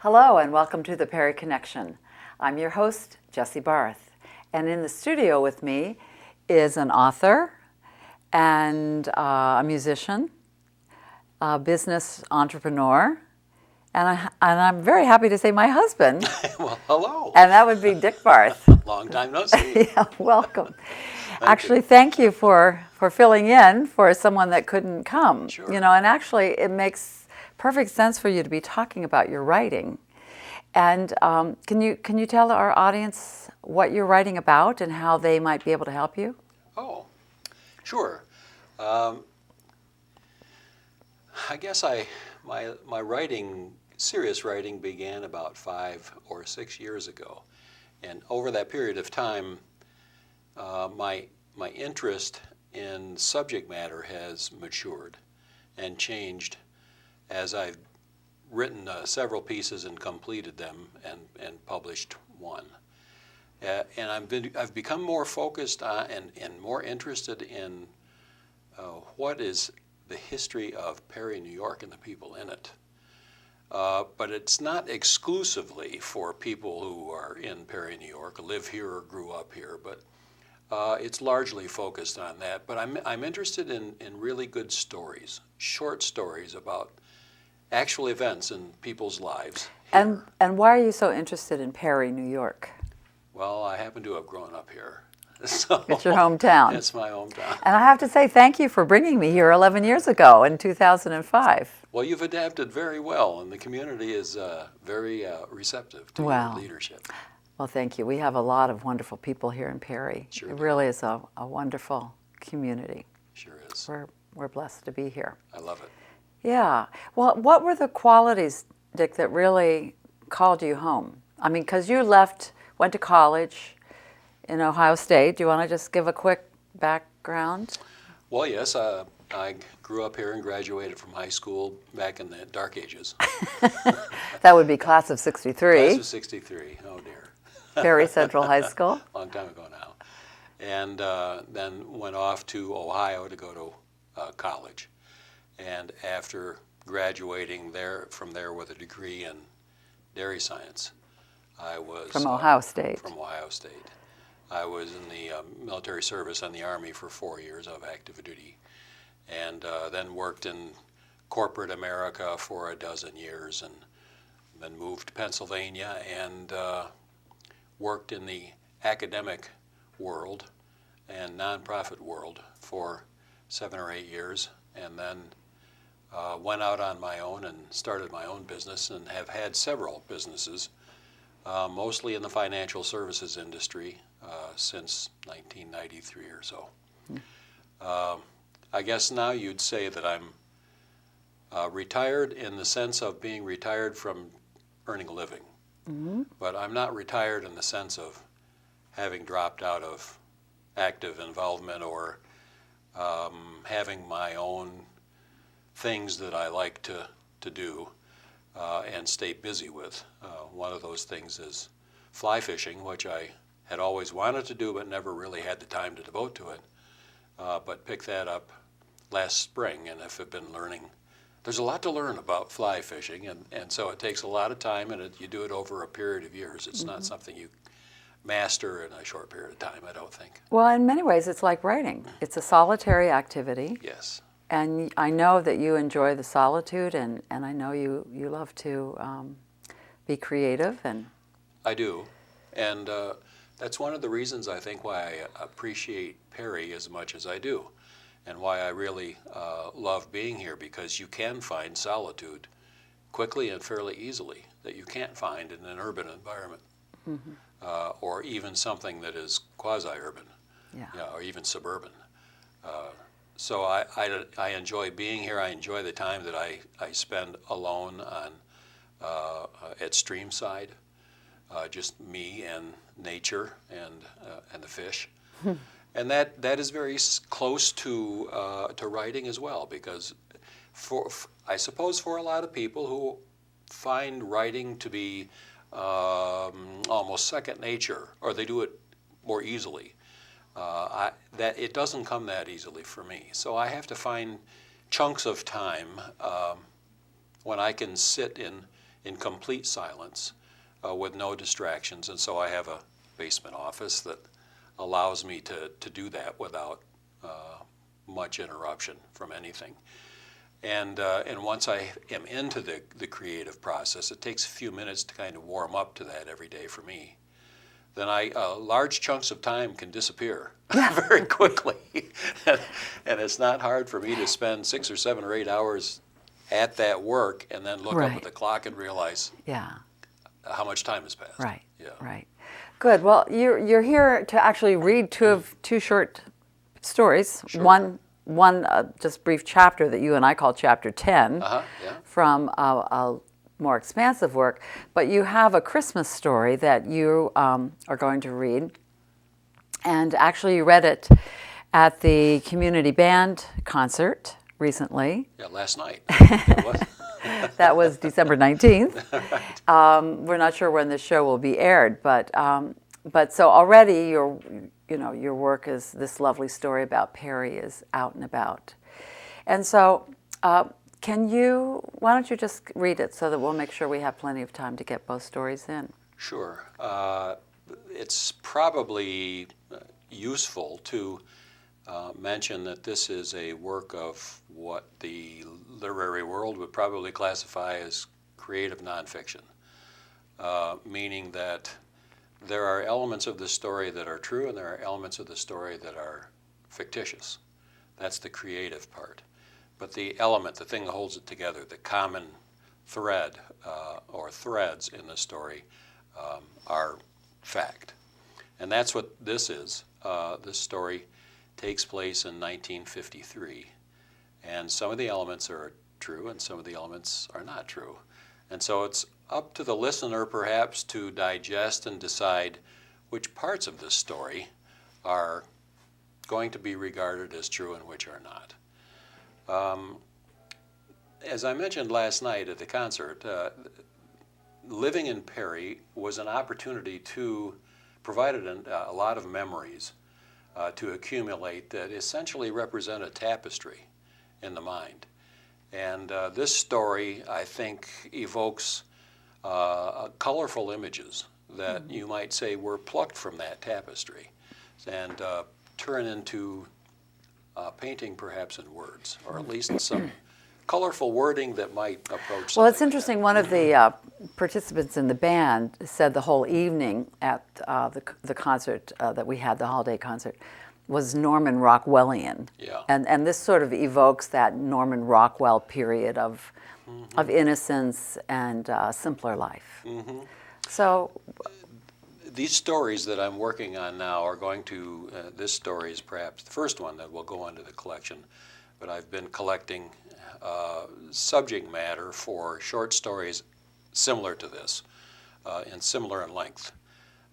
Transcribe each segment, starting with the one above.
Hello and welcome to the Perry Connection. I'm your host, Jessie Barth, and in the studio with me is an author and a musician, a business entrepreneur, and I'm very happy to say my husband. Well, hello. And that would be Dick Barth. Long time no see. Yeah, welcome. Actually, thank you for filling in for someone that couldn't come. Sure. You know, and actually it makes perfect sense for you to be talking about your writing. And can you tell our audience what you're writing about and how they might be able to help you? Oh, sure. I guess my writing, serious writing, began about 5 or 6 years ago, and over that period of time, my interest in subject matter has matured and changed as I've written several pieces and completed them and published one. And I've become more focused on and more interested in what is the history of Perry, New York, and the people in it. But it's not exclusively for people who are in Perry, New York, live here or grew up here, but it's largely focused on that. But I'm interested in really good stories, short stories about actual events in people's lives here. And why are you so interested in Perry, New York? Well, I happen to have grown up here. So It's your hometown. It's my hometown. And I have to say thank you for bringing me here 11 years ago in 2005. Well, you've adapted very well, and the community is very receptive to your leadership. Well, thank you. We have a lot of wonderful people here in Perry. Sure It do. really is a wonderful community. Sure is. We're blessed to be here. I love it. Yeah. Well, what were the qualities, Dick, that really called you home? I mean, because you went to college in Ohio State. Do you want to just give a quick background? Well, yes, I grew up here and graduated from high school back in the dark ages. That would be class of 63. Class of 63, oh dear. Perry Central High School. Long time ago now. And then went off to Ohio to go to college. And after graduating from there with a degree in dairy science, I was From Ohio State. From Ohio State. I was in the military service in the Army for 4 years of active duty, and then worked in corporate America for 12 years, and then moved to Pennsylvania and worked in the academic world and nonprofit world for 7 or 8 years, and then went out on my own and started my own business and have had several businesses, mostly in the financial services industry since 1993 or so. I guess now you'd say that I'm retired in the sense of being retired from earning a living. Mm-hmm. But I'm not retired in the sense of having dropped out of active involvement or having my own things that I like to do and stay busy with. One of those things is fly fishing, which I had always wanted to do but never really had the time to devote to it. But picked that up last spring and have been learning. There's a lot to learn about fly fishing, and so it takes a lot of time, and you do it over a period of years. It's not something you master in a short period of time, I don't think. Well, in many ways, it's like writing. It's a solitary activity. Yes. And I know that you enjoy the solitude, and I know you love to be creative. And I do. And that's one of the reasons I think why I appreciate Perry as much as I do, and why I really love being here, because you can find solitude quickly and fairly easily that you can't find in an urban environment, or even something that is quasi-urban, or even suburban. So I enjoy being here. I enjoy the time that I spend alone at Streamside, just me and nature and the fish. And that is very close to writing as well, because I suppose for a lot of people who find writing to be almost second nature, or they do it more easily, that it doesn't come that easily for me. So I have to find chunks of time when I can sit in in complete silence with no distractions. And so I have a basement office that allows me to do that without much interruption from anything. And once I am into the creative process, it takes a few minutes to kind of warm up to that every day for me. Then large chunks of time can disappear very quickly. And it's not hard for me to spend 6 or 7 or 8 hours at that work and then look up at the clock and realize how much time has passed. Right, Yeah. right. Good. Well, you're here to actually read two short stories. Sure. One just brief chapter that you and I call Chapter 10 from a more expansive work, but you have a Christmas story that you are going to read, and actually you read it at the community band concert recently. Yeah, last night. That was December 19th. Right. We're not sure when this show will be aired, but so already your work is this lovely story about Perry is out and about. And so why don't you just read it so that we'll make sure we have plenty of time to get both stories in. Sure. It's probably useful to mention that this is a work of what the literary world would probably classify as creative nonfiction, meaning that there are elements of the story that are true and there are elements of the story that are fictitious. That's the creative part. But the element, the thing that holds it together, the common thread or threads in the story are fact. And that's what this is. This story takes place in 1953. And some of the elements are true and some of the elements are not true. And so it's up to the listener perhaps to digest and decide which parts of this story are going to be regarded as true and which are not. As I mentioned last night at the concert, living in Perry was an opportunity to provide a lot of memories to accumulate that essentially represent a tapestry in the mind. And this story, I think, evokes colorful images that you might say were plucked from that tapestry and turn into painting perhaps in words, or at least some colorful wording that might approach something. Well, it's interesting. One of the participants in the band said the whole evening at the concert that we had, the holiday concert, was Norman Rockwellian. Yeah. And this sort of evokes that Norman Rockwell period of innocence and simpler life. So these stories that I'm working on now are going to, this story is perhaps the first one that will go into the collection, but I've been collecting subject matter for short stories similar to this, and similar in length.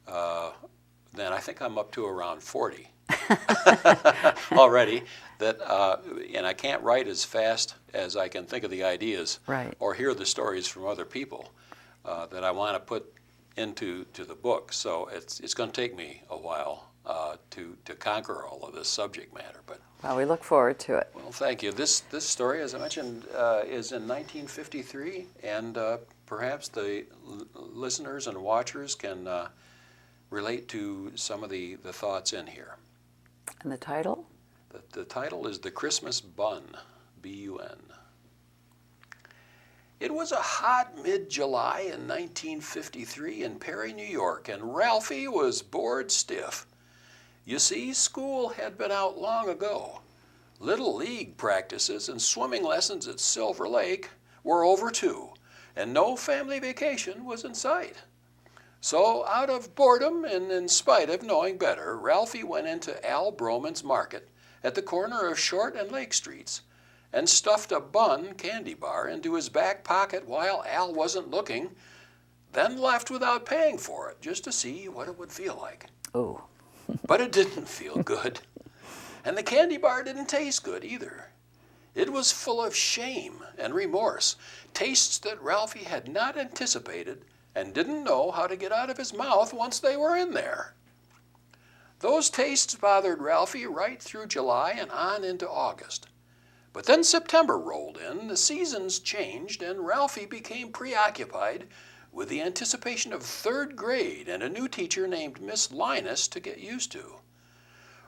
Then I think I'm up to around 40 already, and I can't write as fast as I can think of the ideas or hear the stories from other people that I want to put into the book. So it's going to take me a while to conquer all of this subject matter. But well, we look forward to it. well, thank you. This story, as I mentioned, is in 1953, and perhaps the listeners and watchers can relate to some of the thoughts in here. And the title? The title is The Christmas Bun, B-U-N. It was a hot mid-July in 1953 in Perry, New York, and Ralphie was bored stiff. You see, school had been out long ago. Little league practices and swimming lessons at Silver Lake were over too, and no family vacation was in sight. So, out of boredom and in spite of knowing better, Ralphie went into Al Broman's Market at the corner of Short and Lake Streets and stuffed a bun candy bar into his back pocket while Al wasn't looking, then left without paying for it just to see what it would feel like. Oh. But it didn't feel good. And the candy bar didn't taste good either. It was full of shame and remorse, tastes that Ralphie had not anticipated and didn't know how to get out of his mouth once they were in there. Those tastes bothered Ralphie right through July and on into August. But then September rolled in, the seasons changed, and Ralphie became preoccupied with the anticipation of third grade and a new teacher named Miss Linus to get used to.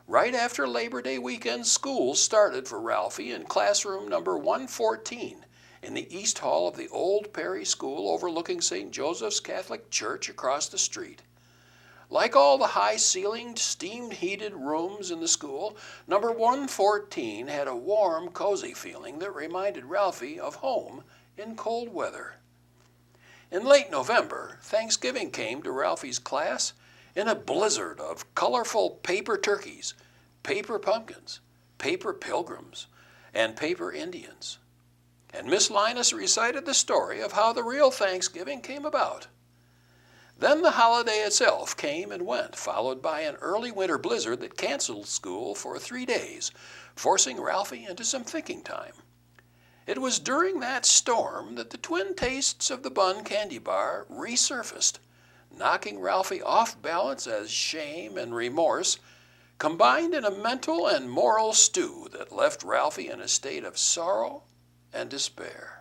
Right after Labor Day weekend, school started for Ralphie in classroom number 114 in the East Hall of the Old Perry School overlooking St. Joseph's Catholic Church across the street. Like all the high-ceilinged, steam-heated rooms in the school, number 114 had a warm, cozy feeling that reminded Ralphie of home in cold weather. In late November, Thanksgiving came to Ralphie's class in a blizzard of colorful paper turkeys, paper pumpkins, paper pilgrims, and paper Indians. And Miss Linus recited the story of how the real Thanksgiving came about. Then the holiday itself came and went, followed by an early winter blizzard that canceled school for 3 days, forcing Ralphie into some thinking time. It was during that storm that the twin tastes of the Bun candy bar resurfaced, knocking Ralphie off balance as shame and remorse combined in a mental and moral stew that left Ralphie in a state of sorrow and despair.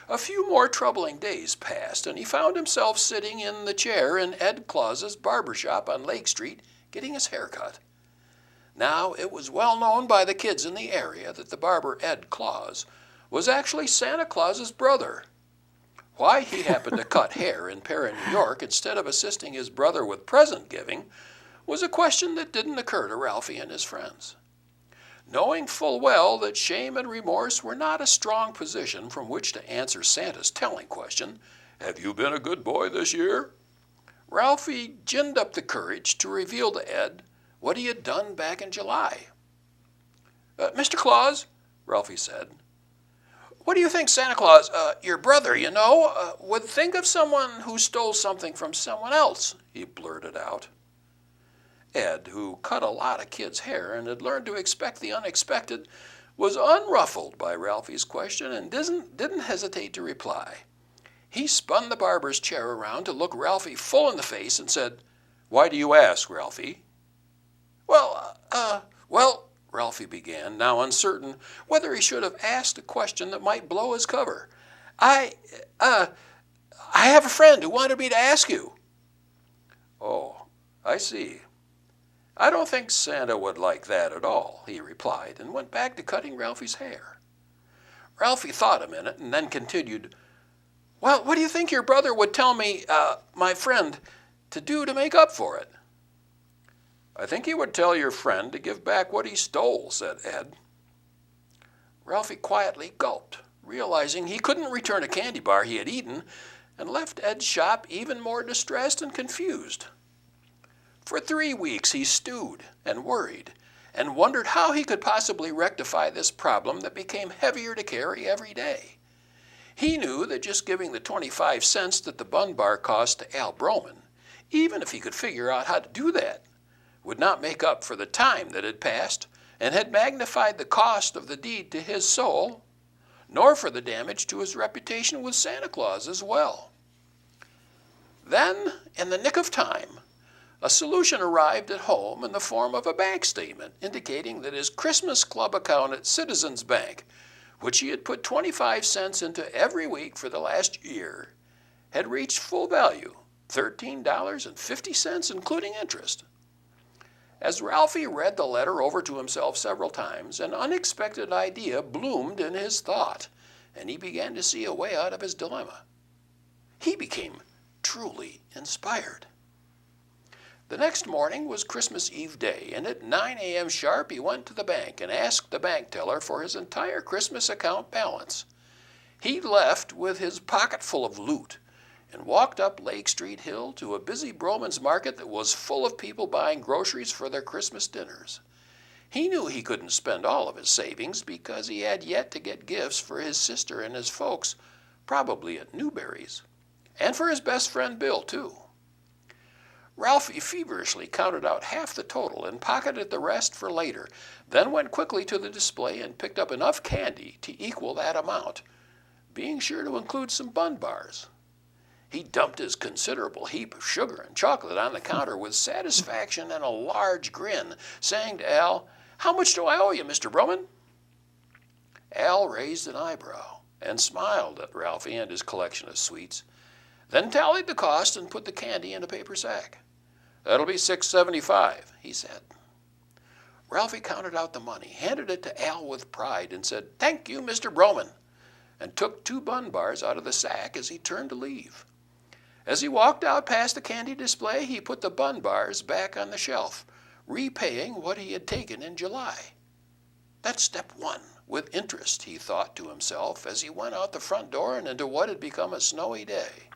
A few more troubling days passed, and he found himself sitting in the chair in Ed Claus's barber shop on Lake Street getting his hair cut. Now, it was well known by the kids in the area that the barber Ed Claus was actually Santa Claus's brother. Why he happened to cut hair in Perry, New York, instead of assisting his brother with present giving, was a question that didn't occur to Ralphie and his friends. Knowing full well that shame and remorse were not a strong position from which to answer Santa's telling question, "Have you been a good boy this year?" Ralphie ginned up the courage to reveal to Ed what he had done back in July. "Mr. Claus," Ralphie said, "what do you think Santa Claus, your brother, you know, would think of someone who stole something from someone else?" he blurted out. Ed, who cut a lot of kids' hair and had learned to expect the unexpected, was unruffled by Ralphie's question and didn't hesitate to reply. He spun the barber's chair around to look Ralphie full in the face and said, "Why do you ask, Ralphie?" Well, Ralphie began, now uncertain whether he should have asked a question that might blow his cover. I have a friend who wanted me to ask you." "Oh, I see. I don't think Santa would like that at all," he replied, and went back to cutting Ralphie's hair. Ralphie thought a minute and then continued, "Well, what do you think your brother would tell me, my friend, to do to make up for it?" "I think he would tell your friend to give back what he stole," said Ed. Ralphie quietly gulped, realizing he couldn't return a candy bar he had eaten, and left Ed's shop even more distressed and confused. For 3 weeks he stewed and worried and wondered how he could possibly rectify this problem that became heavier to carry every day. He knew that just giving the 25 cents that the bun bar cost to Al Broman, even if he could figure out how to do that, would not make up for the time that had passed and had magnified the cost of the deed to his soul, nor for the damage to his reputation with Santa Claus as well. Then, in the nick of time, a solution arrived at home in the form of a bank statement indicating that his Christmas Club account at Citizens Bank, which he had put 25 cents into every week for the last year, had reached full value, $13.50, including interest. As Ralphie read the letter over to himself several times, an unexpected idea bloomed in his thought, and he began to see a way out of his dilemma. He became truly inspired. The next morning was Christmas Eve day, and at 9 a.m. sharp he went to the bank and asked the bank teller for his entire Christmas account balance. He left with his pocket full of loot and walked up Lake Street Hill to a busy Broman's Market that was full of people buying groceries for their Christmas dinners. He knew he couldn't spend all of his savings because he had yet to get gifts for his sister and his folks, probably at Newberry's, and for his best friend Bill, too. Ralphie feverishly counted out half the total and pocketed the rest for later, then went quickly to the display and picked up enough candy to equal that amount, being sure to include some bun bars. He dumped his considerable heap of sugar and chocolate on the counter with satisfaction and a large grin, saying to Al, "How much do I owe you, Mr. Broman?" Al raised an eyebrow and smiled at Ralphie and his collection of sweets, then tallied the cost and put the candy in a paper sack. "That'll be $6.75, he said. Ralphie counted out the money, handed it to Al with pride, and said, "Thank you, Mr. Broman," and took 2 bun bars out of the sack as he turned to leave. As he walked out past the candy display, he put the bun bars back on the shelf, repaying what he had taken in July. "That's step 1, with interest," he thought to himself as he went out the front door and into what had become a snowy day.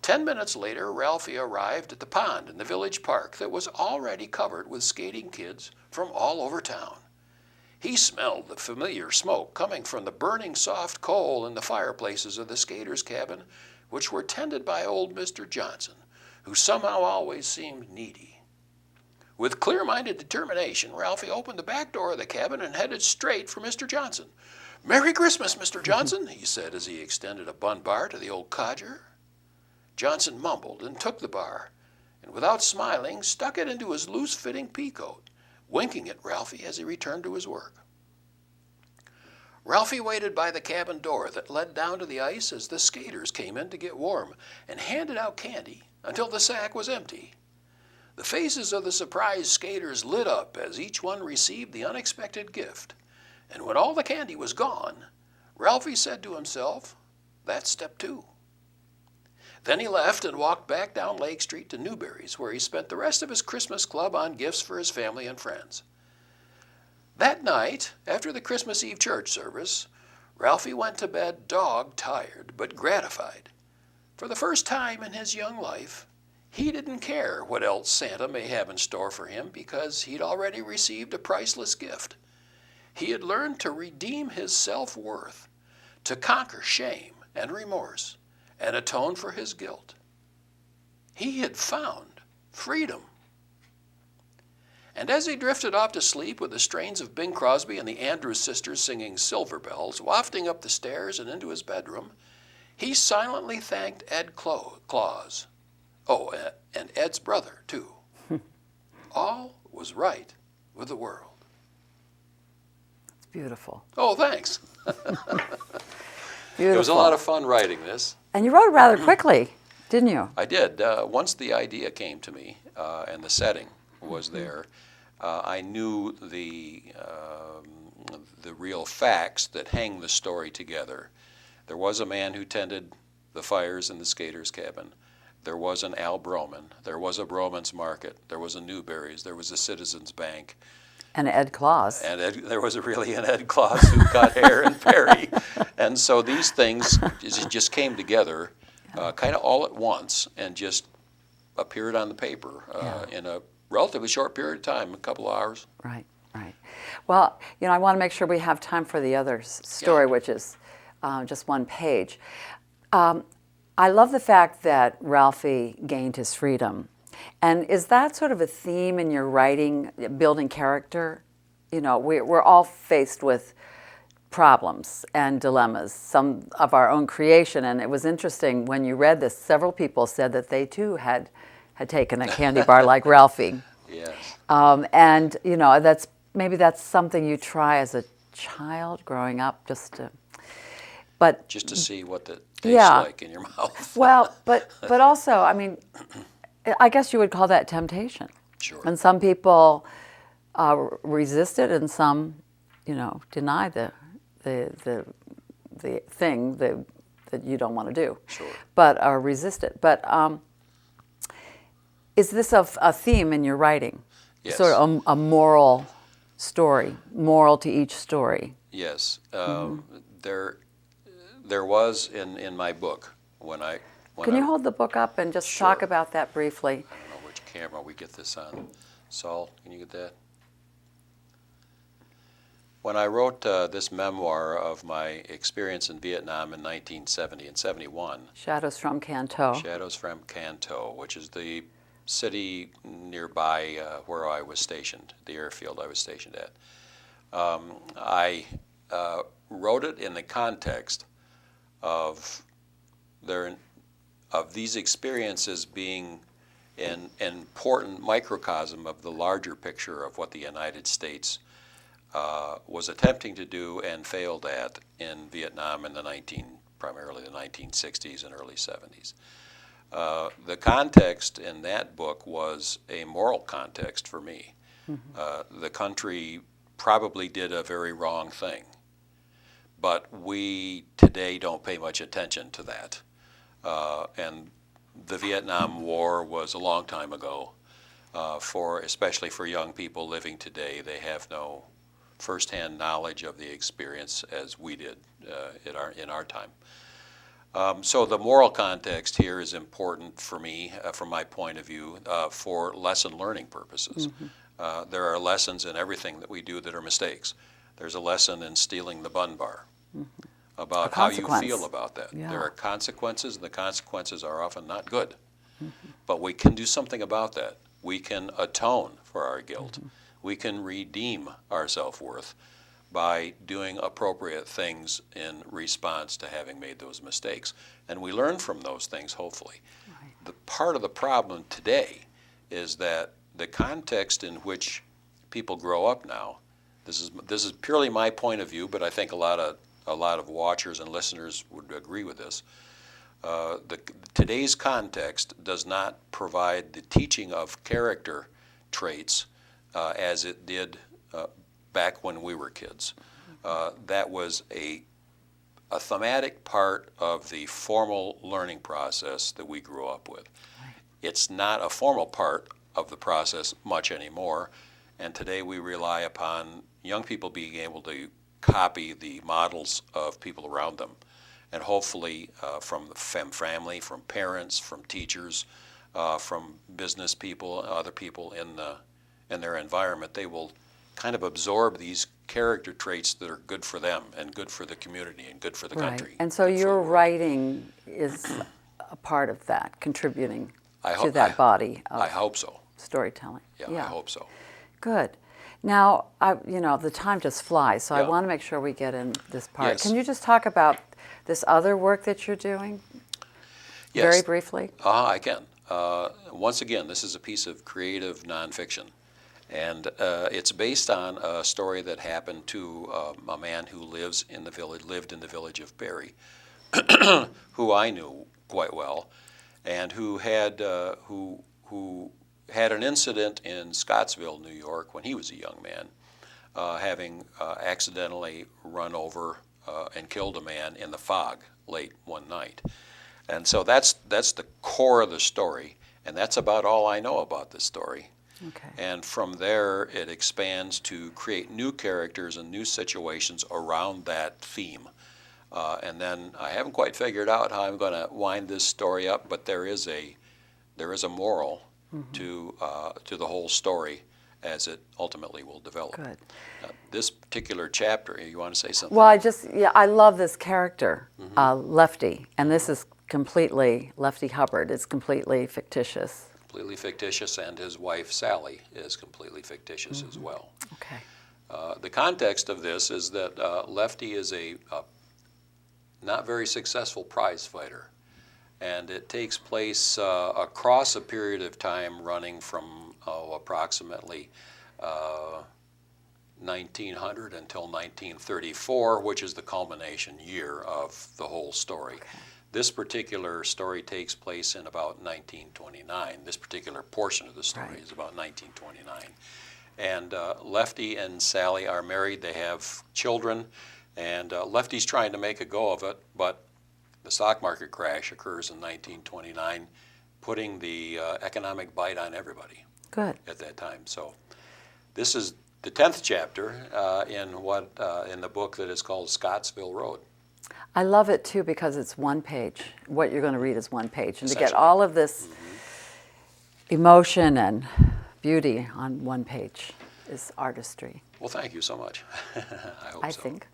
10 minutes later, Ralphie arrived at the pond in the village park that was already covered with skating kids from all over town. He smelled the familiar smoke coming from the burning soft coal in the fireplaces of the skaters' cabin, which were tended by old Mr. Johnson, who somehow always seemed needy. With clear-minded determination, Ralphie opened the back door of the cabin and headed straight for Mr. Johnson. "Merry Christmas, Mr. Johnson," he said as he extended a bun bar to the old codger. Johnson mumbled and took the bar, and without smiling, stuck it into his loose-fitting peacoat, winking at Ralphie as he returned to his work. Ralphie waited by the cabin door that led down to the ice as the skaters came in to get warm, and handed out candy until the sack was empty. The faces of the surprised skaters lit up as each one received the unexpected gift, and when all the candy was gone, Ralphie said to himself, "That's step 2. Then he left and walked back down Lake Street to Newberry's, where he spent the rest of his Christmas club on gifts for his family and friends. That night, after the Christmas Eve church service, Ralphie went to bed dog-tired but gratified. For the first time in his young life, he didn't care what else Santa may have in store for him because he'd already received a priceless gift. He had learned to redeem his self-worth, to conquer shame and remorse, and atone for his guilt. He had found freedom. And as he drifted off to sleep with the strains of Bing Crosby and the Andrews Sisters singing Silver Bells wafting up the stairs and into his bedroom, he silently thanked Ed Claus. Oh, and Ed's brother, too. All was right with the world. It's beautiful. Oh, thanks. Beautiful. It was a lot of fun writing this. And you wrote it rather quickly, didn't you? I did. Once the idea came to me and the setting was there, I knew the real facts that hang the story together. There was a man who tended the fires in the skaters' cabin. There was an Al Broman. There was a Broman's Market. There was a Newberry's. There was a Citizens Bank. And Ed Claus. And there was really an Ed Claus who cut hair and Perry. And so these things just came together kind of all at once and just appeared on the paper in a relatively short period of time, a couple of hours. Right, right. Well, I want to make sure we have time for the other story, which is just one page. I love the fact that Ralphie gained his freedom. And is that sort of a theme in your writing, building character? We're all faced with problems and dilemmas, some of our own creation. And it was interesting when you read this, several people said that they too had taken a candy bar like Ralphie. Yes. And that's something you try as a child growing up, just to see what the tastes like in your mouth. Well, but also, I guess you would call that temptation. Sure. And some people resist it, and some, deny the thing that you don't want to do. Sure. But resist it. But is this a theme in your writing? Yes. Sort of a moral story, moral to each story. Yes. There was in my book Can you hold the book up and just talk about that briefly? I don't know which camera we get this on. Saul, can you get that? When I wrote this memoir of my experience in Vietnam in 1970 and 71. Shadows from Canto. Shadows from Canto, which is the city nearby where I was stationed, the airfield I was stationed at. I wrote it in the context of these experiences being an important microcosm of the larger picture of what the United States was attempting to do and failed at in Vietnam in primarily the 1960s and early 70s. The context in that book was a moral context for me. The country probably did a very wrong thing, but we today don't pay much attention to that. And the Vietnam War was a long time ago. Especially for young people living today, they have no firsthand knowledge of the experience as we did in our time. So the moral context here is important for me, from my point of view, for lesson learning purposes. There are lessons in everything that we do that are mistakes. There's a lesson in stealing the bun bar, about how you feel about that. Yeah. There are consequences, and the consequences are often not good. But we can do something about that. We can atone for our guilt. We can redeem our self-worth by doing appropriate things in response to having made those mistakes. And we learn from those things, hopefully. Right. The part of the problem today is that the context in which people grow up now, this is purely my point of view, but I think a lot of watchers and listeners would agree with this. Today's context does not provide the teaching of character traits as it did back when we were kids. That was a thematic part of the formal learning process that we grew up with. Right. It's not a formal part of the process much anymore, and today we rely upon young people being able to copy the models of people around them. And hopefully from the family, from parents, from teachers, from business people, other people in their environment, they will kind of absorb these character traits that are good for them and good for the community and good for the country. And so your writing is a part of that, contributing to that body of I hope so. Storytelling. Yeah, I hope so. Good. Now, the time just flies, so I Yeah. want to make sure we get in this part. Yes. Can you just talk about this other work that you're doing very briefly? I can. Once again, this is a piece of creative nonfiction, and it's based on a story that happened to a man who lived in the village of Barry, who I knew quite well, and who had an incident in Scottsville, New York, when he was a young man, having accidentally run over and killed a man in the fog late one night. And so that's the core of the story, and that's about all I know about this story. Okay. And from there, it expands to create new characters and new situations around that theme. And then I haven't quite figured out how I'm going to wind this story up, but there is a moral to the whole story as it ultimately will develop. Good. This particular chapter, you want to say something? Well, I love this character, Lefty, and this is completely, Lefty Hubbard is completely fictitious. Completely fictitious, and his wife Sally is completely fictitious as well. Okay. The context of this is that Lefty is a not very successful prize fighter, and it takes place across a period of time running from approximately 1900 until 1934, which is the culmination year of the whole story. Okay. This particular story takes place in about 1929. This particular portion of the story is about 1929. And Lefty and Sally are married. They have children. And Lefty's trying to make a go of it, but the stock market crash occurs in 1929, putting the economic bite on everybody. Good. At that time. So this is the 10th chapter in the book that is called Scottsville Road. I love it too because it's one page. What you're going to read is one page, and to get all of this emotion and beauty on one page is artistry. Well, thank you so much. I think.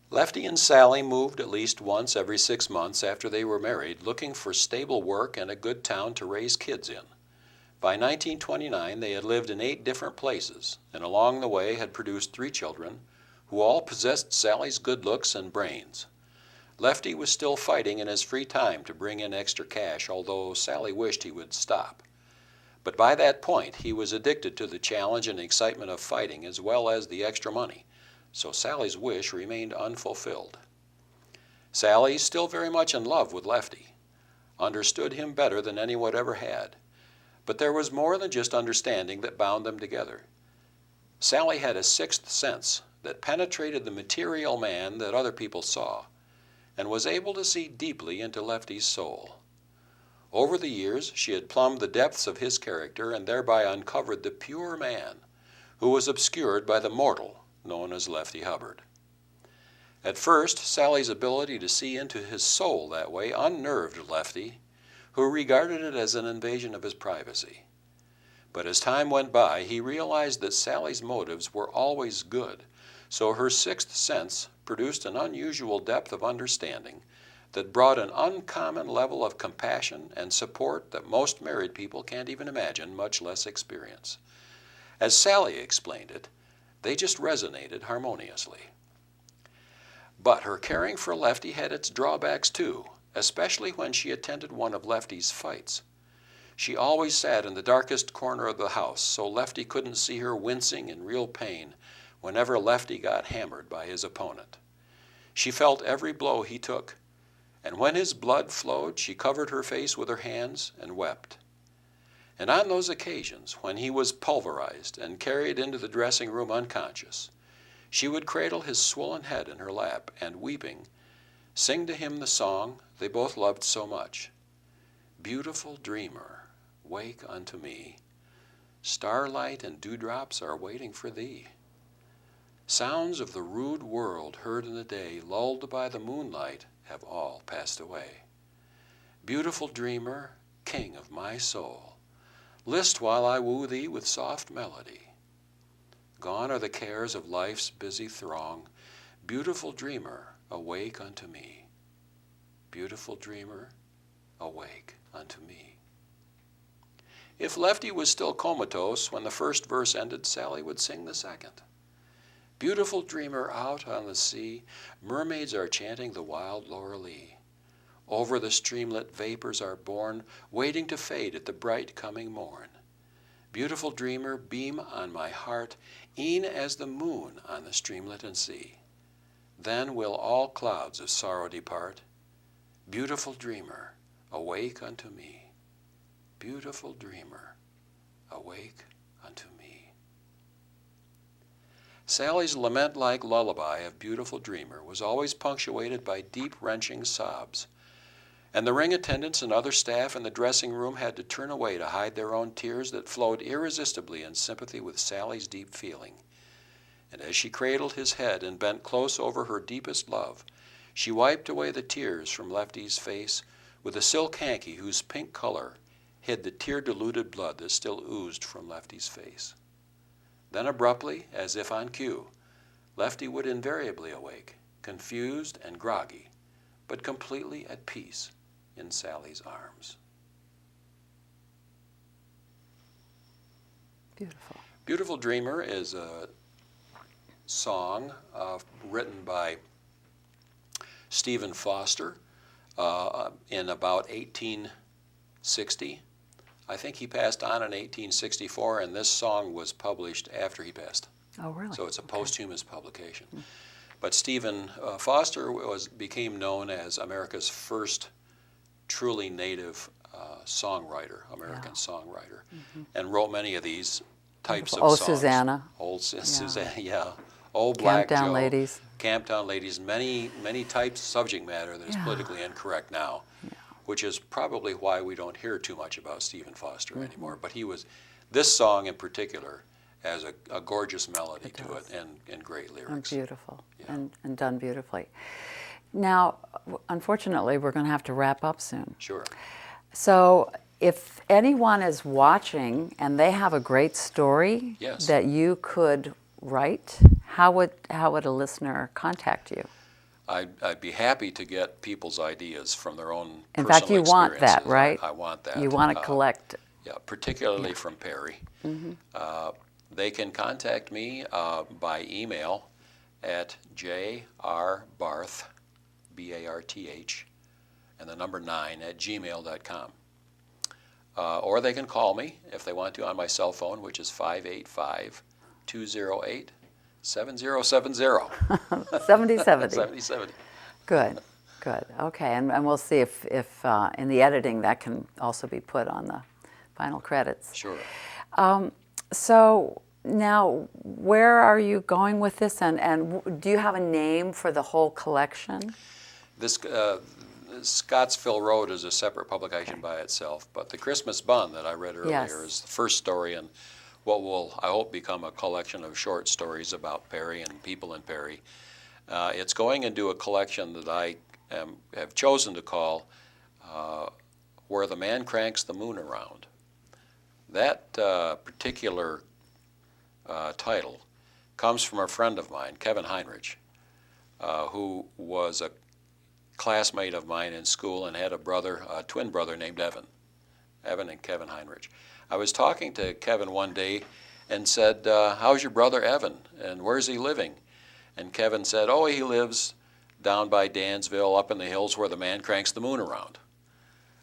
Lefty and Sally moved at least once every 6 months after they were married, looking for stable work and a good town to raise kids in. By 1929, they had lived in 8 different places, and along the way had produced 3 children, who all possessed Sally's good looks and brains. Lefty was still fighting in his free time to bring in extra cash, although Sally wished he would stop. But by that point, he was addicted to the challenge and excitement of fighting as well as the extra money, so Sally's wish remained unfulfilled. Sally, still very much in love with Lefty, understood him better than anyone ever had. But there was more than just understanding that bound them together. Sally had a sixth sense that penetrated the material man that other people saw, and was able to see deeply into Lefty's soul. Over the years, she had plumbed the depths of his character and thereby uncovered the pure man who was obscured by the mortal known as Lefty Hubbard. At first, Sally's ability to see into his soul that way unnerved Lefty, who regarded it as an invasion of his privacy. But as time went by, he realized that Sally's motives were always good, so her sixth sense produced an unusual depth of understanding that brought an uncommon level of compassion and support that most married people can't even imagine, much less experience. As Sally explained it, they just resonated harmoniously. But her caring for Lefty had its drawbacks too, especially when she attended one of Lefty's fights. She always sat in the darkest corner of the house, so Lefty couldn't see her wincing in real pain whenever Lefty got hammered by his opponent. She felt every blow he took, and when his blood flowed, she covered her face with her hands and wept. And on those occasions, when he was pulverized and carried into the dressing room unconscious, she would cradle his swollen head in her lap and, weeping, sing to him the song they both loved so much. Beautiful dreamer, wake unto me. Starlight and dewdrops are waiting for thee. Sounds of the rude world heard in the day, lulled by the moonlight, have all passed away. Beautiful dreamer, king of my soul, list while I woo thee with soft melody. Gone are the cares of life's busy throng. Beautiful dreamer, awake unto me. Beautiful dreamer, awake unto me. If Lefty was still comatose when the first verse ended, Sally would sing the second. Beautiful dreamer, out on the sea, mermaids are chanting the wild Lorelei. Over the streamlet vapors are borne, waiting to fade at the bright coming morn. Beautiful dreamer, beam on my heart, e'en as the moon on the streamlet and sea. Then will all clouds of sorrow depart. Beautiful dreamer, awake unto me. Beautiful dreamer, awake unto me. Sally's lament-like lullaby of Beautiful Dreamer was always punctuated by deep, wrenching sobs, and the ring attendants and other staff in the dressing room had to turn away to hide their own tears that flowed irresistibly in sympathy with Sally's deep feeling. And as she cradled his head and bent close over her deepest love, she wiped away the tears from Lefty's face with a silk hanky whose pink color hid the tear-diluted blood that still oozed from Lefty's face. Then abruptly, as if on cue, Lefty would invariably awake, confused and groggy, but completely at peace in Sally's arms. Beautiful. Beautiful Dreamer is a song written by Stephen Foster in about 1860. I think he passed on in 1864, and this song was published after he passed. Oh, really? So it's a posthumous publication. But Stephen Foster became known as America's first truly native songwriter, American songwriter, and wrote many of these types of songs. Susanna. Susanna, yeah. Old Black Camptown Joe. Ladies. Camptown Ladies, many types of subject matter that is politically incorrect now, which is probably why we don't hear too much about Stephen Foster anymore. But this song in particular has a gorgeous melody to it and great lyrics. And beautiful, and done beautifully. Now, unfortunately, we're going to have to wrap up soon. Sure. So if anyone is watching and they have a great story that you could write, how would a listener contact you? I'd be happy to get people's ideas from their own In personal fact, you want that, experiences. right? I want that. You want to collect. Yeah, particularly from Perry. They can contact me by email at jrbarth, B-A-R-T-H, and the number 9 at gmail.com. or they can call me if they want to on my cell phone, which is 585-208-7070. 7070. 7070. Good, good. Okay, and we'll see if in the editing that can also be put on the final credits. Sure. So now, where are you going with this, and do you have a name for the whole collection? This Scottsville Road is a separate publication by itself, but The Christmas Bun that I read earlier Yes. is the first story in what will, I hope, become a collection of short stories about Perry and people in Perry. It's going into a collection that I have chosen to call Where the Man Cranks the Moon Around. That particular title comes from a friend of mine, Kevin Heinrich, who was a classmate of mine in school and had a twin brother named Evan and Kevin Heinrich. I was talking to Kevin one day and said, how's your brother Evan, and where's he living? And Kevin said, oh, he lives down by Dansville, up in the hills where the man cranks the moon around.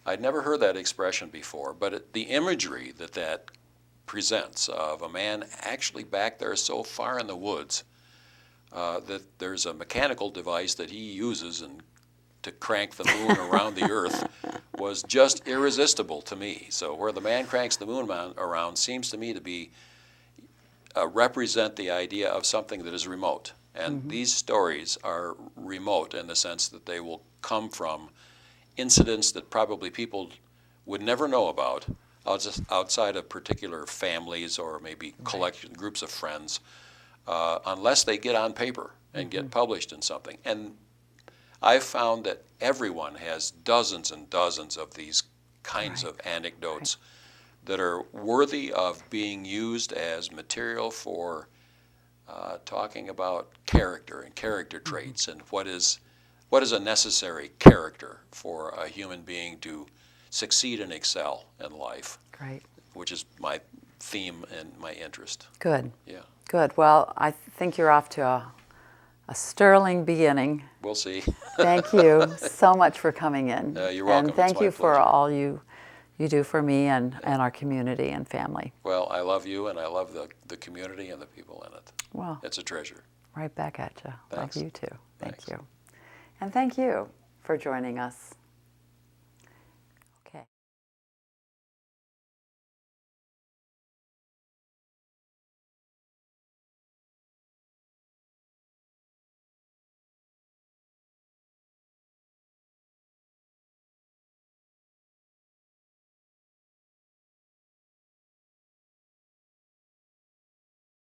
I'd never heard that expression before, but the imagery that presents of a man actually back there so far in the woods that there's a mechanical device that he uses to crank the moon around the earth was just irresistible to me. So where the man cranks the moon around seems to me to be represent the idea of something that is remote. And these stories are remote in the sense that they will come from incidents that probably people would never know about outside of particular families or maybe collection groups of friends unless they get on paper and get published in something. And I've found that everyone has dozens and dozens of these kinds of anecdotes that are worthy of being used as material for talking about character and character traits and what is a necessary character for a human being to succeed and excel in life. Great. Which is my theme and my interest. Good. Yeah. Good. Well, I think you're off to a sterling beginning. We'll see. Thank you so much for coming in. You're welcome. And thank It's my you for pleasure. all you do for me and our community and family. Well, I love you, and I love the community and the people in it. Well, It's a treasure. right back at you. Thanks. Love you too. Thank Thanks. you. And thank you for joining us.